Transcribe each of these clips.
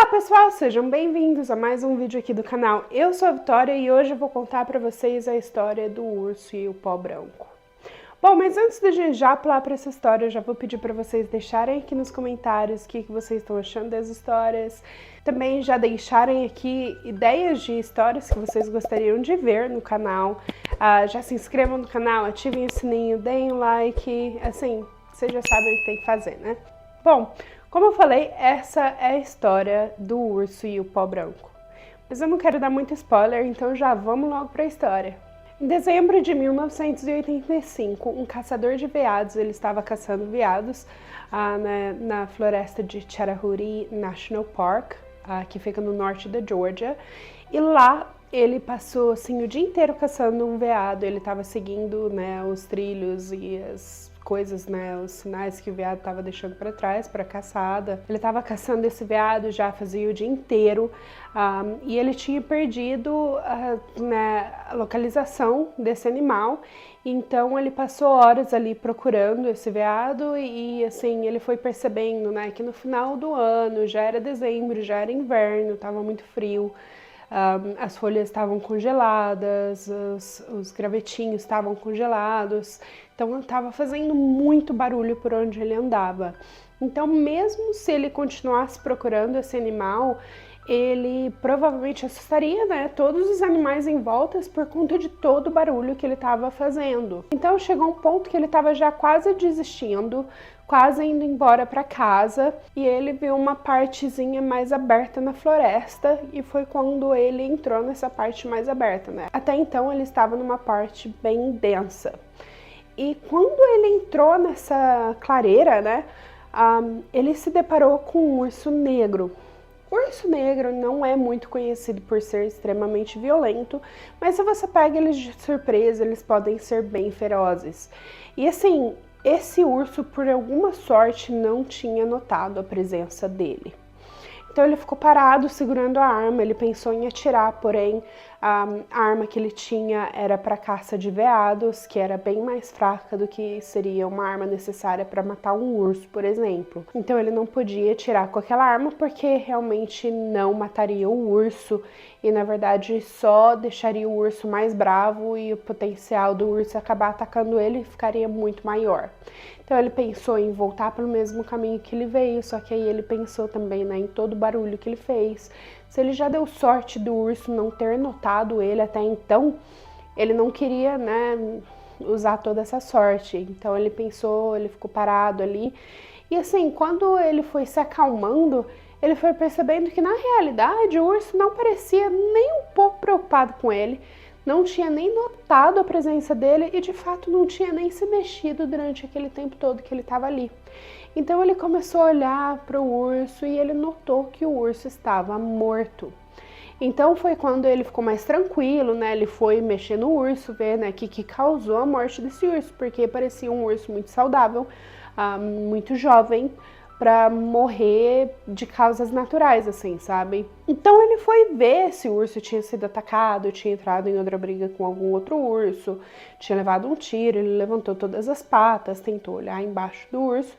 Olá pessoal, sejam bem-vindos a mais um vídeo aqui do canal. Eu sou a Vitória e hoje eu vou contar para vocês a história do urso e o pó branco. Bom, mas antes da gente já pular para essa história, eu já vou pedir para vocês deixarem aqui nos comentários o que vocês estão achando das histórias. Também já deixarem aqui ideias de histórias que vocês gostariam de ver no canal. Já se inscrevam no canal, ativem o sininho, deem um like, assim, vocês já sabem o que tem que fazer, né? Bom, como eu falei, essa é a história do urso e o pó branco. Mas eu não quero dar muito spoiler, então já vamos logo para a história. Em dezembro de 1985, um caçador de veados, ele estava caçando veados na floresta de Chattahoochee National Park, que fica no norte da Geórgia, e lá ele passou assim, o dia inteiro caçando um veado. Ele estava seguindo, né, os trilhos e as coisas, né, os sinais que o veado estava deixando para trás para caçada. Ele estava caçando esse veado já fazia o dia inteiro e ele tinha perdido né, a localização desse animal. Então ele passou horas ali procurando esse veado e assim ele foi percebendo, né, que no final do ano já era dezembro, já era inverno, estava muito frio. As folhas estavam congeladas, os gravetinhos estavam congelados, então estava fazendo muito barulho por onde ele andava. Então, mesmo se ele continuasse procurando esse animal, ele provavelmente assustaria, né, todos os animais em volta por conta de todo o barulho que ele estava fazendo. Então chegou um ponto que ele estava já quase desistindo, quase indo embora para casa, e ele viu uma partezinha mais aberta na floresta, e foi quando ele entrou nessa parte mais aberta, né? Até então ele estava numa parte bem densa. E quando ele entrou nessa clareira, né, ele se deparou com um urso negro. O urso negro não é muito conhecido por ser extremamente violento, mas se você pega eles de surpresa, eles podem ser bem ferozes. E assim, esse urso, por alguma sorte, não tinha notado a presença dele. Então ele ficou parado, segurando a arma. Ele pensou em atirar, porém a arma que ele tinha era para caça de veados, que era bem mais fraca do que seria uma arma necessária para matar um urso, por exemplo. Então ele não podia atirar com aquela arma porque realmente não mataria o urso e na verdade só deixaria o urso mais bravo e o potencial do urso acabar atacando ele ficaria muito maior. Então ele pensou em voltar pelo mesmo caminho que ele veio, só que aí ele pensou também, né, em todo o barulho que ele fez. Se ele já deu sorte do urso não ter notado ele até então, ele não queria, né, usar toda essa sorte. Então ele pensou, ele ficou parado ali. E assim, quando ele foi se acalmando, ele foi percebendo que na realidade o urso não parecia nem um pouco preocupado com ele. Não tinha nem notado a presença dele e de fato não tinha nem se mexido durante aquele tempo todo que ele estava ali. Então ele começou a olhar para o urso e ele notou que o urso estava morto. Então foi quando ele ficou mais tranquilo, né? Ele foi mexer no urso, ver, né, que causou a morte desse urso, porque parecia um urso muito saudável, muito jovem, para morrer de causas naturais, assim, sabe? Então ele foi ver se o urso tinha sido atacado, tinha entrado em outra briga com algum outro urso, tinha levado um tiro. Ele levantou todas as patas, tentou olhar embaixo do urso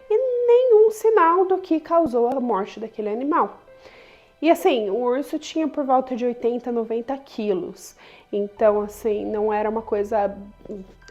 e nenhum sinal do que causou a morte daquele animal. E assim, o urso tinha por volta de 80, 90 quilos, então assim, não era uma coisa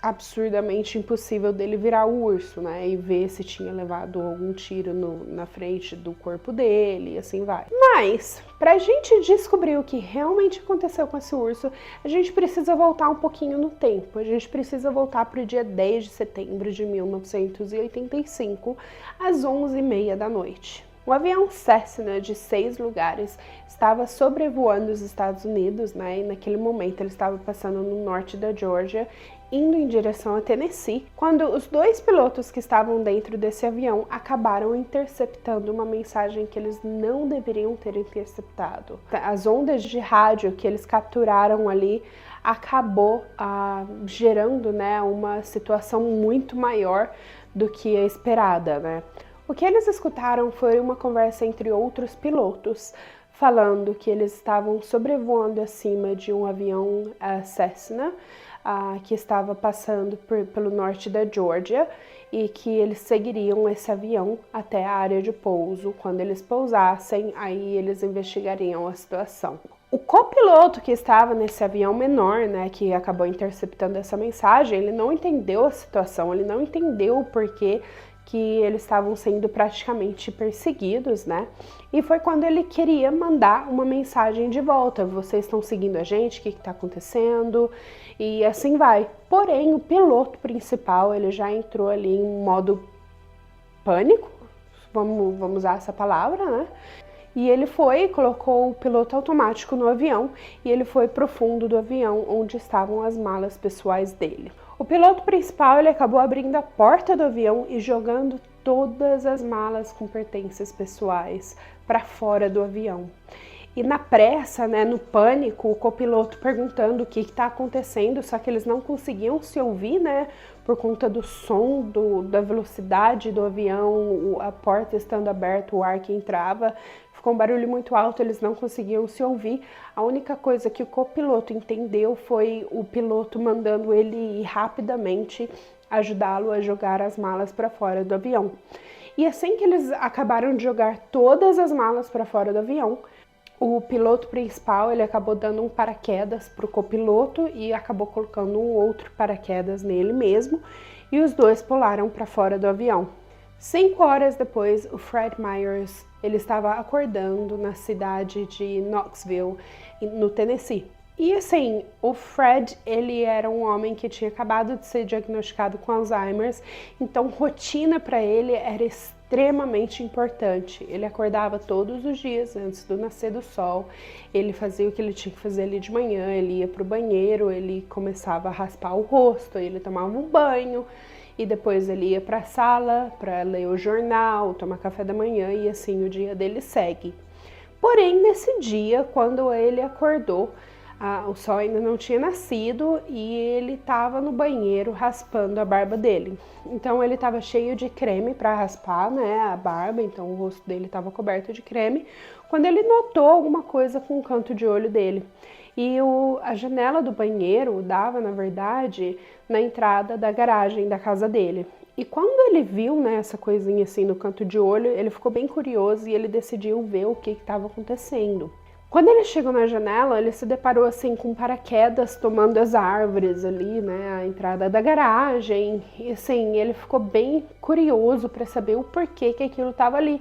absurdamente impossível dele virar o urso, né, e ver se tinha levado algum tiro na frente do corpo dele, e assim vai. Mas, pra gente descobrir o que realmente aconteceu com esse urso, a gente precisa voltar um pouquinho no tempo. A gente precisa voltar pro dia 10 de setembro de 1985, às 11h30 da noite. O avião Cessna de 6 lugares estava sobrevoando os Estados Unidos, né? E naquele momento ele estava passando no norte da Geórgia, indo em direção a Tennessee, quando os dois pilotos que estavam dentro desse avião acabaram interceptando uma mensagem que eles não deveriam ter interceptado. As ondas de rádio que eles capturaram ali acabou gerando, né, uma situação muito maior do que a esperada, né? O que eles escutaram foi uma conversa entre outros pilotos, falando que eles estavam sobrevoando acima de um avião Cessna, que estava passando pelo norte da Geórgia, e que eles seguiriam esse avião até a área de pouso. Quando eles pousassem, aí eles investigariam a situação. O copiloto que estava nesse avião menor, né, que acabou interceptando essa mensagem, ele não entendeu a situação, ele não entendeu o porquê que eles estavam sendo praticamente perseguidos, né? E foi quando ele queria mandar uma mensagem de volta: vocês estão seguindo a gente, o que está acontecendo? E assim vai. Porém, o piloto principal, ele já entrou ali em modo pânico, vamos usar essa palavra, né? E ele colocou o piloto automático no avião e ele foi pro fundo do avião onde estavam as malas pessoais dele. O piloto principal, ele acabou abrindo a porta do avião e jogando todas as malas com pertences pessoais para fora do avião. E na pressa, né, no pânico, o copiloto perguntando o que está acontecendo, só que eles não conseguiam se ouvir, né, por conta do som, da velocidade do avião, a porta estando aberta, o ar que entrava, ficou um barulho muito alto, eles não conseguiam se ouvir. A única coisa que o copiloto entendeu foi o piloto mandando ele ir rapidamente ajudá-lo a jogar as malas para fora do avião. E assim que eles acabaram de jogar todas as malas para fora do avião, o piloto principal, ele acabou dando um paraquedas para o copiloto e acabou colocando um outro paraquedas nele mesmo, e os dois pularam para fora do avião. 5 horas depois, o Fred Myers, ele estava acordando na cidade de Knoxville, no Tennessee. E assim, o Fred, ele era um homem que tinha acabado de ser diagnosticado com Alzheimer's, então rotina para ele era extremamente importante. Ele acordava todos os dias antes do nascer do sol, ele fazia o que ele tinha que fazer ali de manhã, ele ia pro banheiro, ele começava a raspar o rosto, ele tomava um banho, e depois ele ia para a sala para ler o jornal, tomar café da manhã, e assim o dia dele segue. Porém, nesse dia, quando ele acordou, o sol ainda não tinha nascido e ele estava no banheiro raspando a barba dele. Então ele estava cheio de creme para raspar, né, a barba, então o rosto dele estava coberto de creme, quando ele notou alguma coisa com o canto de olho dele. E a janela do banheiro dava, na verdade, na entrada da garagem da casa dele. E quando ele viu, né, essa coisinha assim no canto de olho, ele ficou bem curioso e ele decidiu ver o que estava acontecendo. Quando ele chegou na janela, ele se deparou assim com paraquedas tomando as árvores ali, né, a entrada da garagem. E assim, ele ficou bem curioso para saber o porquê que aquilo estava ali.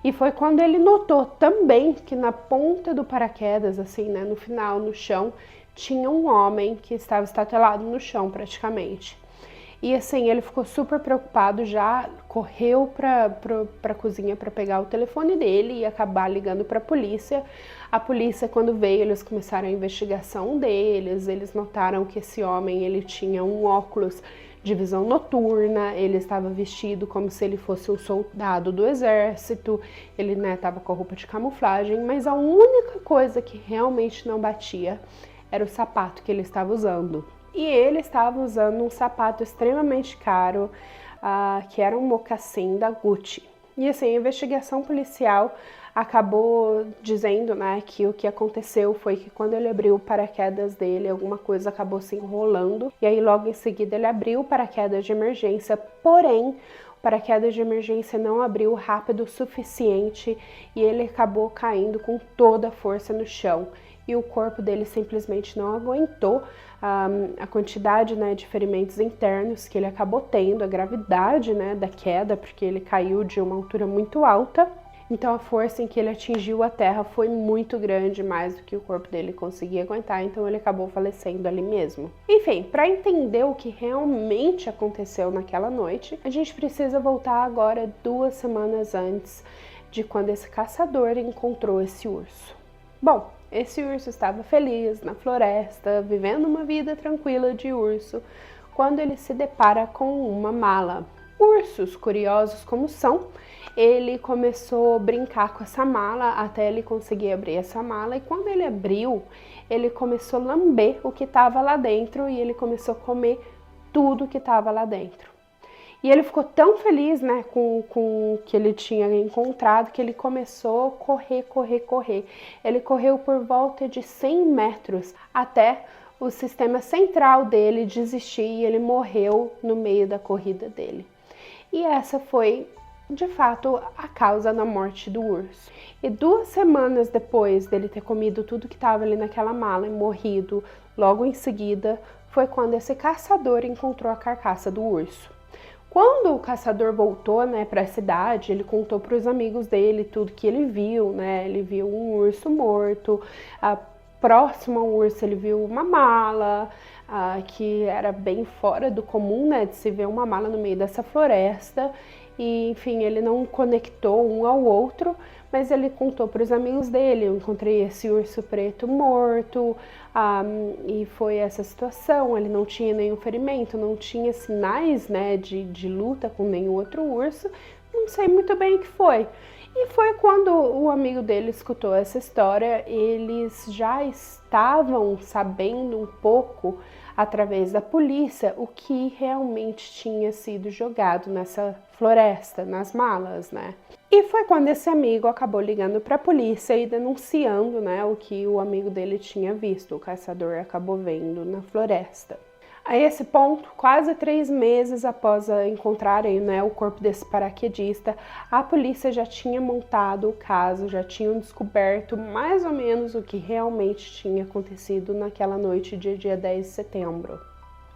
E foi quando ele notou também que na ponta do paraquedas, assim, né, no final, no chão, tinha um homem que estava estatelado no chão praticamente. E assim, ele ficou super preocupado, já correu para a cozinha para pegar o telefone dele e acabar ligando para a polícia. A polícia, quando veio, eles começaram a investigação deles, eles notaram que esse homem, ele tinha um óculos de visão noturna, ele estava vestido como se ele fosse um soldado do exército, ele, né, estava com a roupa de camuflagem, mas a única coisa que realmente não batia era o sapato que ele estava usando. E ele estava usando um sapato extremamente caro, que era um mocassim da Gucci. E assim, a investigação policial acabou dizendo, né, que o que aconteceu foi que quando ele abriu o paraquedas dele, alguma coisa acabou se enrolando. E aí logo em seguida ele abriu o paraquedas de emergência, porém o paraquedas de emergência não abriu rápido o suficiente e ele acabou caindo com toda a força no chão. E o corpo dele simplesmente não aguentou a quantidade, né, de ferimentos internos que ele acabou tendo, a gravidade, né, da queda, porque ele caiu de uma altura muito alta. Então a força em que ele atingiu a terra foi muito grande, mais do que o corpo dele conseguia aguentar, então ele acabou falecendo ali mesmo. Enfim, para entender o que realmente aconteceu naquela noite, a gente precisa voltar agora 2 semanas antes de quando esse caçador encontrou esse urso. Bom, esse urso estava feliz na floresta, vivendo uma vida tranquila de urso, quando ele se depara com uma mala. Ursos, curiosos como são, ele começou a brincar com essa mala até ele conseguir abrir essa mala, e quando ele abriu, ele começou a lamber o que estava lá dentro e ele começou a comer tudo que estava lá dentro. E ele ficou tão feliz, né, com o que ele tinha encontrado, que ele começou a correr. Ele correu por volta de 100 metros até o sistema central dele desistir e ele morreu no meio da corrida dele. e essa foi, de fato, a causa da morte do urso. E 2 semanas depois dele ter comido tudo que estava ali naquela mala e morrido, logo em seguida, foi quando esse caçador encontrou a carcaça do urso. Quando o caçador voltou, né, para a cidade, ele contou para os amigos dele tudo que ele viu, né? Ele viu um urso morto, próximo ao urso ele viu uma mala, que era bem fora do comum, né, de se ver uma mala no meio dessa floresta. E, enfim, ele não conectou um ao outro, mas ele contou para os amigos dele: eu encontrei esse urso preto morto, e foi essa situação. Ele não tinha nenhum ferimento, não tinha sinais, né, de luta com nenhum outro urso, não sei muito bem o que foi. E foi quando o amigo dele escutou essa história, eles já estavam sabendo um pouco, através da polícia, o que realmente tinha sido jogado nessa floresta, nas malas, né? E foi quando esse amigo acabou ligando para a polícia e denunciando, né, o que o amigo dele tinha visto, o caçador acabou vendo na floresta. A esse ponto, quase 3 meses após encontrarem, né, o corpo desse paraquedista, a polícia já tinha montado o caso, já tinham descoberto mais ou menos o que realmente tinha acontecido naquela noite de dia 10 de setembro.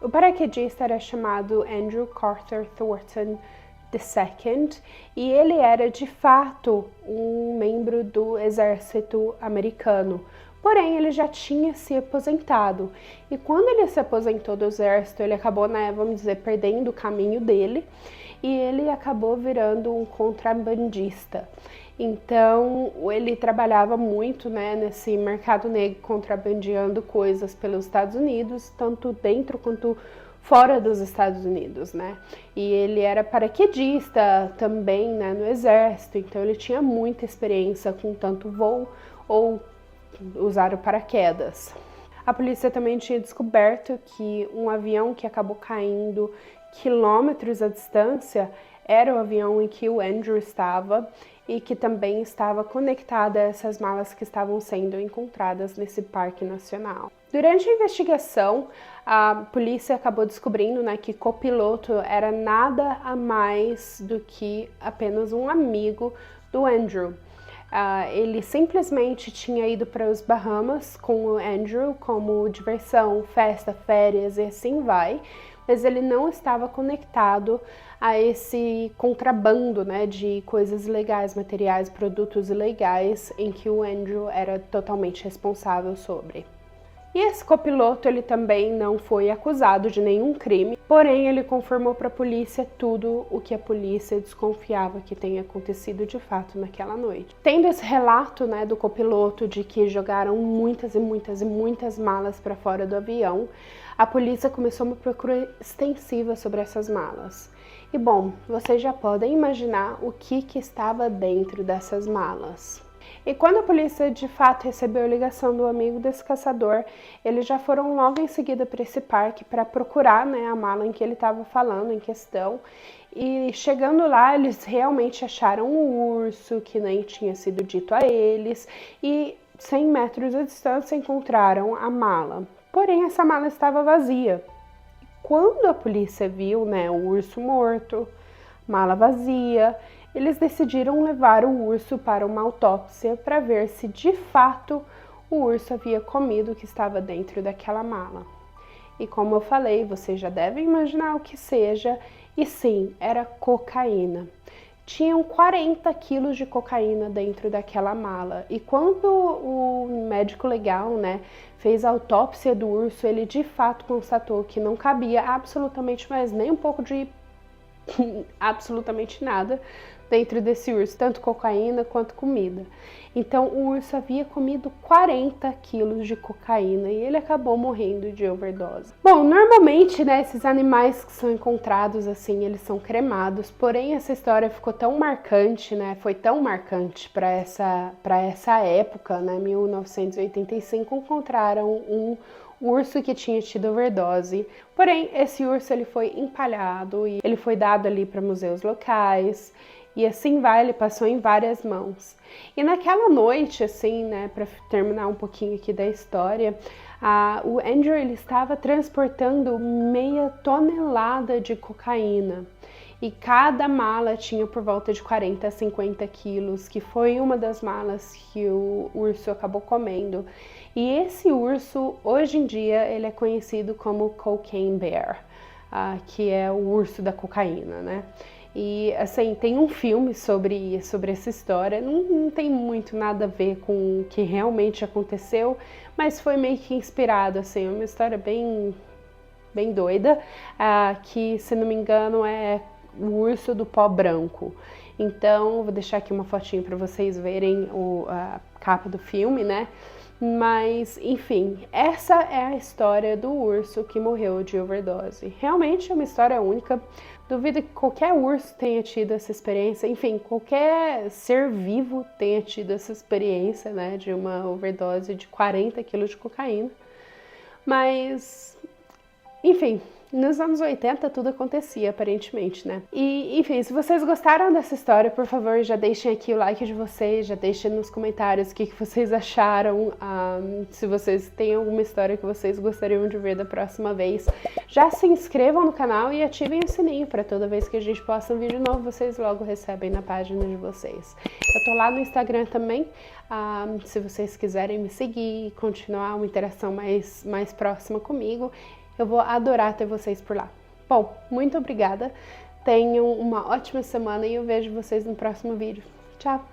O paraquedista era chamado Andrew Carter Thornton II e ele era de fato um membro do exército americano. Porém, ele já tinha se aposentado. E quando ele se aposentou do exército, ele acabou, né, vamos dizer, perdendo o caminho dele. E ele acabou virando um contrabandista. Então, ele trabalhava muito, né, nesse mercado negro, contrabandeando coisas pelos Estados Unidos, tanto dentro quanto fora dos Estados Unidos, né? E ele era paraquedista também, né, no exército. Então, ele tinha muita experiência com tanto voo ou usar o paraquedas. A polícia também tinha descoberto que um avião que acabou caindo quilômetros à distância era o avião em que o Andrew estava e que também estava conectada a essas malas que estavam sendo encontradas nesse parque nacional. Durante a investigação, a polícia acabou descobrindo, né, que copiloto era nada a mais do que apenas um amigo do Andrew. Ele simplesmente tinha ido para os Bahamas com o Andrew como diversão, festa, férias e assim vai, mas ele não estava conectado a esse contrabando, né, de coisas ilegais, materiais, produtos ilegais em que o Andrew era totalmente responsável sobre. E esse copiloto, ele também não foi acusado de nenhum crime, porém ele confirmou para a polícia tudo o que a polícia desconfiava que tenha acontecido de fato naquela noite. Tendo esse relato, né, do copiloto de que jogaram muitas e muitas e muitas malas para fora do avião, a polícia começou uma procura extensiva sobre essas malas. E bom, vocês já podem imaginar o que estava dentro dessas malas. E quando a polícia de fato recebeu a ligação do amigo desse caçador, eles já foram logo em seguida para esse parque para procurar, né, a mala em que ele estava falando, em questão. E chegando lá, eles realmente acharam um urso que nem tinha sido dito a eles e 100 metros de distância encontraram a mala. Porém, essa mala estava vazia. Quando a polícia viu, né, o urso morto, mala vazia, eles decidiram levar o urso para uma autópsia para ver se de fato o urso havia comido o que estava dentro daquela mala. E como eu falei, vocês já devem imaginar o que seja, e sim, era cocaína. Tinham 40 quilos de cocaína dentro daquela mala. E quando o médico legal, né, fez a autópsia do urso, ele de fato constatou que não cabia absolutamente mais nem um pouco de absolutamente nada dentro desse urso, tanto cocaína quanto comida. Então o urso havia comido 40 quilos de cocaína e ele acabou morrendo de overdose. Bom, normalmente, né, esses animais que são encontrados assim, eles são cremados, porém essa história ficou tão marcante, né, foi tão marcante para essa época, né, 1985, encontraram um urso que tinha tido overdose. Porém, esse urso ele foi empalhado e ele foi dado ali para museus locais. E assim vai, ele passou em várias mãos. E naquela noite, assim, né, para terminar um pouquinho aqui da história, o Andrew ele estava transportando meia tonelada de cocaína. e cada mala tinha por volta de 40 a 50 quilos, que foi uma das malas que o urso acabou comendo. E esse urso, hoje em dia, ele é conhecido como Cocaine Bear, que é o urso da cocaína, né? E, assim, tem um filme sobre essa história, não tem muito nada a ver com o que realmente aconteceu, mas foi meio que inspirado, assim, uma história bem doida, que, se não me engano, é o urso do pó branco. Então, vou deixar aqui uma fotinho para vocês verem a capa do filme, né? Mas, enfim, essa é a história do urso que morreu de overdose. Realmente é uma história única. Duvido que qualquer urso tenha tido essa experiência. Enfim, qualquer ser vivo tenha tido essa experiência, né? De uma overdose de 40 quilos de cocaína. Mas, enfim, nos anos 80 tudo acontecia, aparentemente, né? E, enfim, se vocês gostaram dessa história, por favor, já deixem aqui o like de vocês, já deixem nos comentários o que vocês acharam, se vocês têm alguma história que vocês gostariam de ver da próxima vez. Já se inscrevam no canal e ativem o sininho para toda vez que a gente posta um vídeo novo, vocês logo recebem na página de vocês. Eu tô lá no Instagram também, se vocês quiserem me seguir e continuar uma interação mais próxima comigo. Eu vou adorar ter vocês por lá. Bom, muito obrigada. Tenham uma ótima semana e eu vejo vocês no próximo vídeo. Tchau!